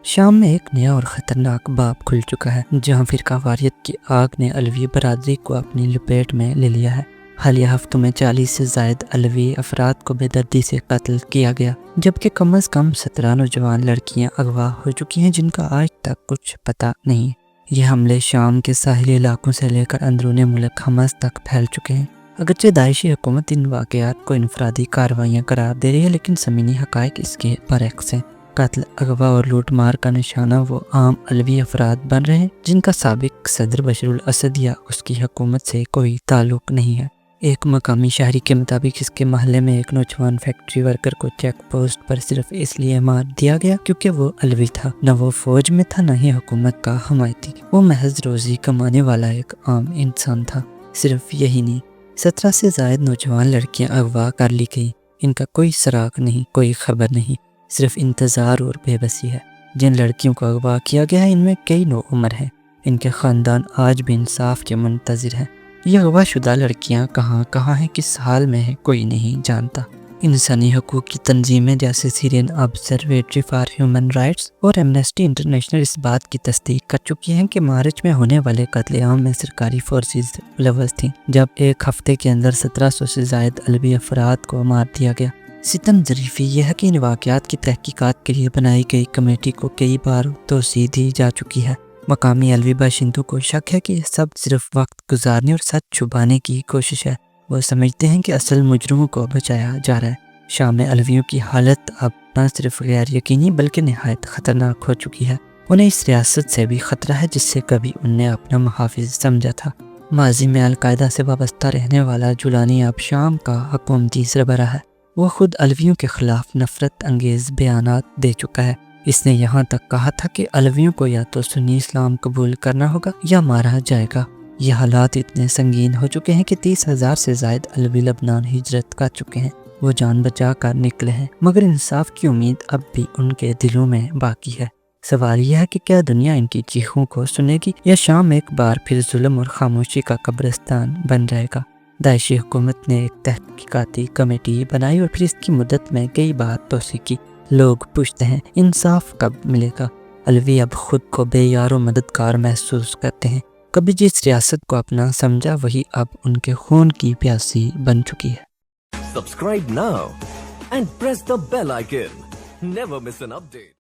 شام میں ایک نیا اور خطرناک باب کھل چکا ہے، جہاں فرقہ واریت کی آگ نے علوی برادری کو اپنی لپیٹ میں لے لیا ہے۔ حالیہ ہفتوں میں 40 سے زائد علوی افراد کو بے دردی سے قتل کیا گیا، جبکہ کم از کم 17 نوجوان لڑکیاں اغوا ہو چکی ہیں جن کا آج تک کچھ پتہ نہیں۔ یہ حملے شام کے ساحلی علاقوں سے لے کر اندرون ملک حمص تک پھیل چکے ہیں۔ اگرچہ داعشی حکومت ان واقعات کو انفرادی کارروائیاں قرار دے رہی ہے، لیکن زمینی حقائق اس کے برعکس ہیں۔ قتل، اغوا اور لوٹ مار کا نشانہ وہ عام علوی افراد بن رہے ہیں جن کا سابق صدر بشار الاسد یا اس کی حکومت سے کوئی تعلق نہیں ہے۔ ایک مقامی شہری کے مطابق اس کے محلے میں ایک نوجوان فیکٹری ورکر کو چیک پوسٹ پر صرف اس لیے مار دیا گیا کیونکہ وہ علوی تھا۔ نہ وہ فوج میں تھا، نہ ہی حکومت کا حمایتی۔ وہ محض روزی کمانے والا ایک عام انسان تھا۔ صرف یہی نہیں، 17 سے زائد نوجوان لڑکیاں اغوا کر لی گئیں۔ ان کا کوئی سراغ نہیں، کوئی خبر نہیں، صرف انتظار اور بے بسی ہے۔ جن لڑکیوں کو اغوا کیا گیا ہے ان میں کئی نوعمر ہیں۔ ان کے خاندان آج بھی انصاف کے منتظر ہیں۔ یہ اغوا شدہ لڑکیاں کہاں ہیں، کس حال میں ہیں، کوئی نہیں جانتا۔ انسانی حقوق کی تنظیمیں جیسے سیرین آبزرویٹری فار ہیومن رائٹس اور ایمنسٹی انٹرنیشنل اس بات کی تصدیق کر چکی ہیں کہ مارچ میں ہونے والے قتل عام میں سرکاری فورسز ملوث تھیں، جب ایک ہفتے کے اندر 1700 سے زائد علوی افراد کو مار دیا گیا۔ ستم ظریفی یہ ہے کہ ان واقعات کی تحقیقات کے لیے بنائی گئی کمیٹی کو کئی بار توسیع دی جا چکی ہے۔ مقامی علوی باشندوں کو شک ہے کہ یہ سب صرف وقت گزارنے اور سچ چھپانے کی کوشش ہے۔ وہ سمجھتے ہیں کہ اصل مجرموں کو بچایا جا رہا ہے۔ شام میں علویوں کی حالت اب نہ صرف غیر یقینی بلکہ نہایت خطرناک ہو چکی ہے۔ انہیں اس ریاست سے بھی خطرہ ہے جس سے کبھی ان نے اپنا محافظ سمجھا تھا۔ ماضی میں القاعدہ سے وابستہ رہنے والا جولانی اب شام کا حکومتی سربراہ ہے۔ وہ خود علویوں کے خلاف نفرت انگیز بیانات دے چکا ہے۔ اس نے یہاں تک کہا تھا کہ علویوں کو یا تو سنی اسلام قبول کرنا ہوگا یا مارا جائے گا۔ یہ حالات اتنے سنگین ہو چکے ہیں کہ 30,000 سے زائد علوی لبنان ہجرت کر چکے ہیں۔ وہ جان بچا کر نکلے ہیں، مگر انصاف کی امید اب بھی ان کے دلوں میں باقی ہے۔ سوال یہ ہے کہ کیا دنیا ان کی چیخوں کو سنے گی یا شام ایک بار پھر ظلم اور خاموشی کا قبرستان بن جائے گا؟ داعشی حکومت نے ایک تحقیقاتی کمیٹی بنائی اور پھر اس کی مدت میں کئی بار توسیع کی۔ لوگ پوچھتے ہیں انصاف کب ملے گا؟ علوی اب خود کو بے یار و مددگار محسوس کرتے ہیں۔ کبھی جس ریاست کو اپنا سمجھا وہی اب ان کے خون کی پیاسی بن چکی ہے۔ Subscribe now and press the bell icon. Never miss an update.